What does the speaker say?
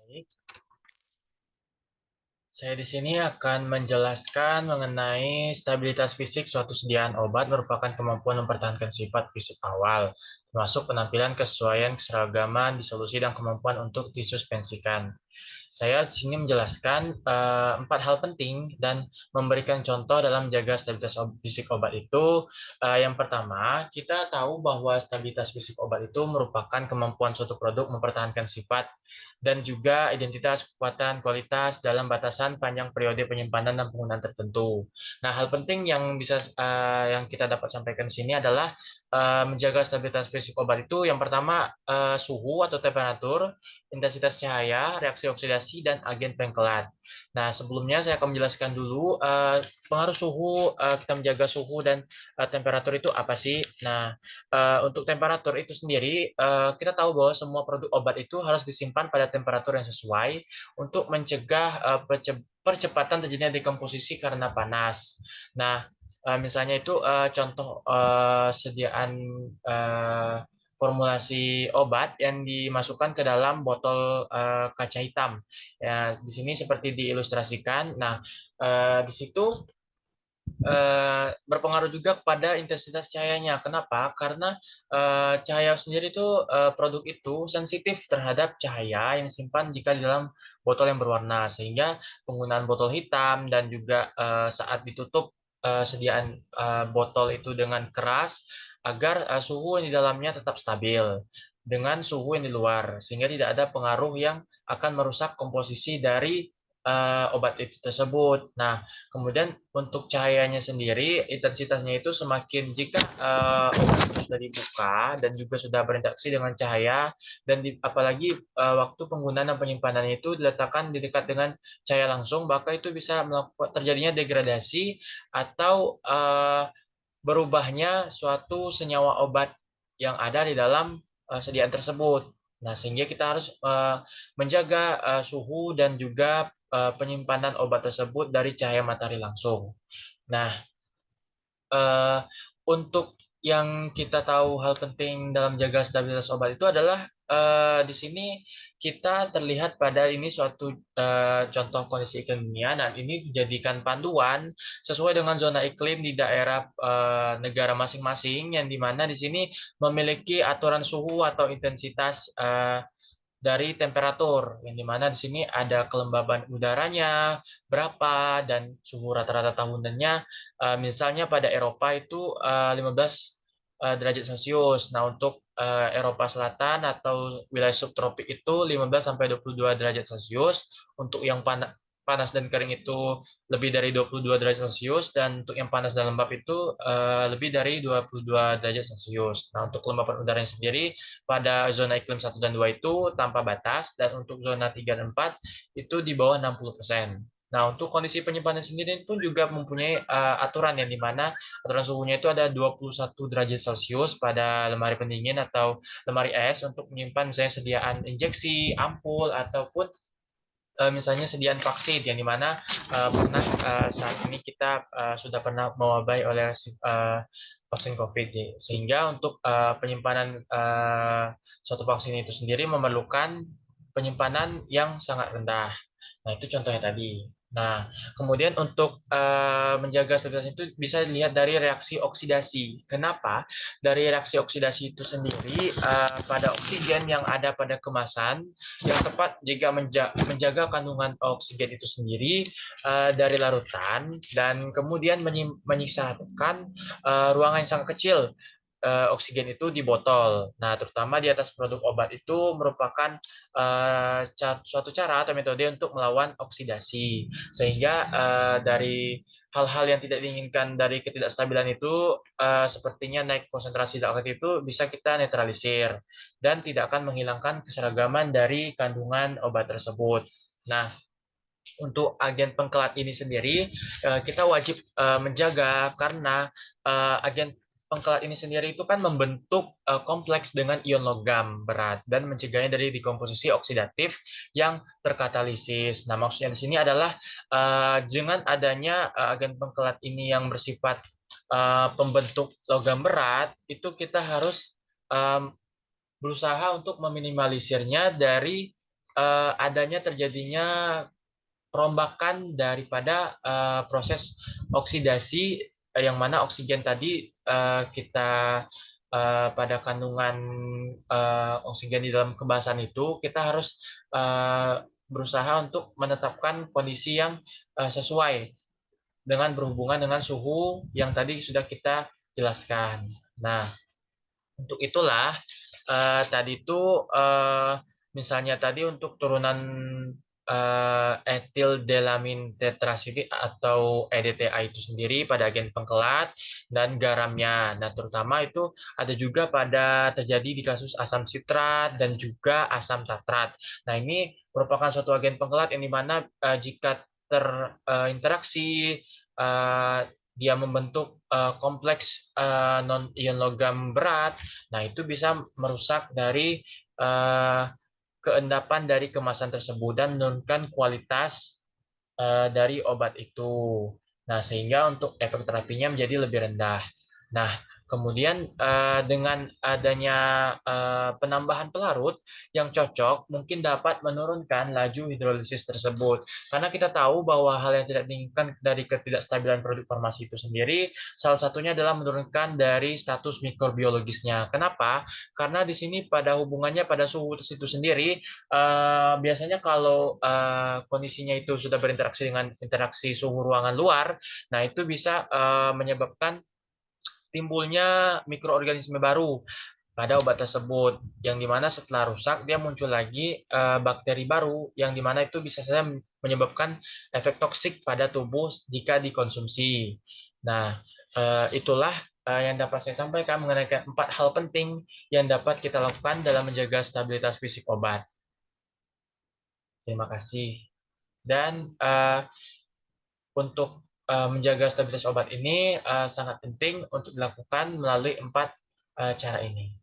Baik, saya di sini akan menjelaskan mengenai stabilitas fisik suatu sediaan obat merupakan kemampuan mempertahankan sifat fisik awal, termasuk penampilan, kesesuaian, keseragaman, disolusi, dan kemampuan untuk disuspensikan. Saya di sini menjelaskan empat hal penting dan memberikan contoh dalam menjaga stabilitas fisik obat itu. Yang pertama, kita tahu bahwa stabilitas fisik obat itu merupakan kemampuan suatu produk mempertahankan sifat dan juga identitas, kekuatan, kualitas dalam batasan panjang periode penyimpanan dan penggunaan tertentu. Nah, hal penting yang bisa yang kita dapat sampaikan di sini adalah menjaga stabilitas fisik obat itu yang pertama suhu atau temperatur, intensitas cahaya, reaksi oksidasi, dan agen pengkelat. Nah, sebelumnya saya akan menjelaskan dulu pengaruh suhu, kita menjaga suhu dan temperatur itu apa sih? Nah, untuk temperatur itu sendiri, kita tahu bahwa semua produk obat itu harus disimpan pada temperatur yang sesuai untuk mencegah percepatan terjadinya dekomposisi karena panas. Nah, misalnya itu contoh sediaan eh, formulasi obat yang dimasukkan ke dalam botol kaca hitam. Ya, di sini seperti diilustrasikan. Nah, di situ berpengaruh juga kepada intensitas cahayanya. Kenapa? Karena cahaya sendiri itu produk itu sensitif terhadap cahaya yang disimpan jika di dalam botol yang berwarna, sehingga penggunaan botol hitam dan juga saat ditutup sediaan botol itu dengan keras agar suhu yang di dalamnya tetap stabil dengan suhu yang di luar, sehingga tidak ada pengaruh yang akan merusak komposisi dari obat itu tersebut. Nah, kemudian untuk cahayanya sendiri, intensitasnya itu semakin jika obat itu sudah dibuka dan juga sudah berinteraksi dengan cahaya, dan apalagi waktu penggunaan dan penyimpanannya itu diletakkan di dekat dengan cahaya langsung, maka itu bisa melakukan terjadinya degradasi atau berubahnya suatu senyawa obat yang ada di dalam sediaan tersebut. Nah, sehingga kita harus menjaga suhu dan juga penyimpanan obat tersebut dari cahaya matahari langsung. Nah, eh, untuk yang kita tahu hal penting dalam jaga stabilitas obat itu adalah di sini kita terlihat pada ini suatu contoh kondisi iklim dunia dan ini dijadikan panduan sesuai dengan zona iklim di daerah negara masing-masing yang dimana di sini memiliki aturan suhu atau intensitas dari temperatur, yang dimana di sini ada kelembaban udaranya berapa dan suhu rata-rata tahunannya. Misalnya pada Eropa itu 15 derajat Celcius. Nah, untuk Eropa Selatan atau wilayah subtropik itu 15 sampai 22 derajat Celcius. Untuk yang panas dan kering itu lebih dari 22 derajat Celcius, dan untuk yang panas dan lembab itu lebih dari 22 derajat Celcius. Nah, untuk kelembapan udaranya sendiri pada zona iklim 1 dan 2 itu tanpa batas, dan untuk zona 3 dan 4 itu di bawah 60%. Nah, untuk kondisi penyimpanan sendiri pun juga mempunyai aturan yang dimana aturan suhunya itu ada 21 derajat Celcius pada lemari pendingin atau lemari es untuk menyimpan misalnya sediaan injeksi, ampul, ataupun misalnya sediaan vaksin yang dimana pernah saat ini kita sudah pernah mewabai oleh vaksin COVID, sehingga untuk penyimpanan suatu vaksin itu sendiri memerlukan penyimpanan yang sangat rendah. Nah, itu contohnya tadi. Nah, kemudian untuk menjaga stabilitas itu bisa dilihat dari reaksi oksidasi. Kenapa? Dari reaksi oksidasi itu sendiri pada oksigen yang ada pada kemasan yang tepat jika menjaga kandungan oksigen itu sendiri dari larutan dan kemudian menyisakan ruangan yang sangat kecil oksigen itu di botol. Nah, terutama di atas produk obat itu merupakan suatu cara atau metode untuk melawan oksidasi. Sehingga dari hal-hal yang tidak diinginkan dari ketidakstabilan itu sepertinya naik konsentrasi zat aktif itu bisa kita netralisir dan tidak akan menghilangkan keseragaman dari kandungan obat tersebut. Nah, untuk agen pengkelat ini sendiri kita wajib menjaga karena agen pengkelat ini sendiri itu kan membentuk kompleks dengan ion logam berat dan mencegahnya dari dekomposisi oksidatif yang terkatalisis. Nah, maksudnya di sini adalah dengan adanya agen pengkelat ini yang bersifat pembentuk logam berat, itu kita harus berusaha untuk meminimalisirnya dari adanya terjadinya perombakan daripada proses oksidasi, yang mana oksigen tadi kita pada kandungan oksigen di dalam kemasan itu kita harus berusaha untuk menetapkan kondisi yang sesuai dengan berhubungan dengan suhu yang tadi sudah kita jelaskan. Nah, untuk itulah tadi itu misalnya tadi untuk turunan etil delamin tetrasidit atau EDTA itu sendiri pada agen pengkelat dan garamnya. Nah, terutama itu ada juga pada terjadi di kasus asam sitrat dan juga asam tartrat. Nah, ini merupakan suatu agen pengkelat yang dimana jika terinteraksi dia membentuk kompleks non-ion logam berat. Nah, itu bisa merusak dari eh, keendapan dari kemasan tersebut dan menurunkan kualitas dari obat itu. Nah, sehingga untuk efek terapinya menjadi lebih rendah. Nah, kemudian dengan adanya penambahan pelarut yang cocok mungkin dapat menurunkan laju hidrolisis tersebut. Karena kita tahu bahwa hal yang tidak diinginkan dari ketidakstabilan produk farmasi itu sendiri, salah satunya adalah menurunkan dari status mikrobiologisnya. Kenapa? Karena di sini pada hubungannya pada suhu itu sendiri, biasanya kalau kondisinya itu sudah berinteraksi dengan interaksi suhu ruangan luar, nah itu bisa menyebabkan timbulnya mikroorganisme baru pada obat tersebut, yang dimana setelah rusak dia muncul lagi bakteri baru, yang dimana itu bisa saja menyebabkan efek toksik pada tubuh jika dikonsumsi. Nah, itulah yang dapat saya sampaikan mengenai 4 hal penting yang dapat kita lakukan dalam menjaga stabilitas fisik obat. Terima kasih. Dan untuk menjaga stabilitas obat ini sangat penting untuk dilakukan melalui 4 cara ini.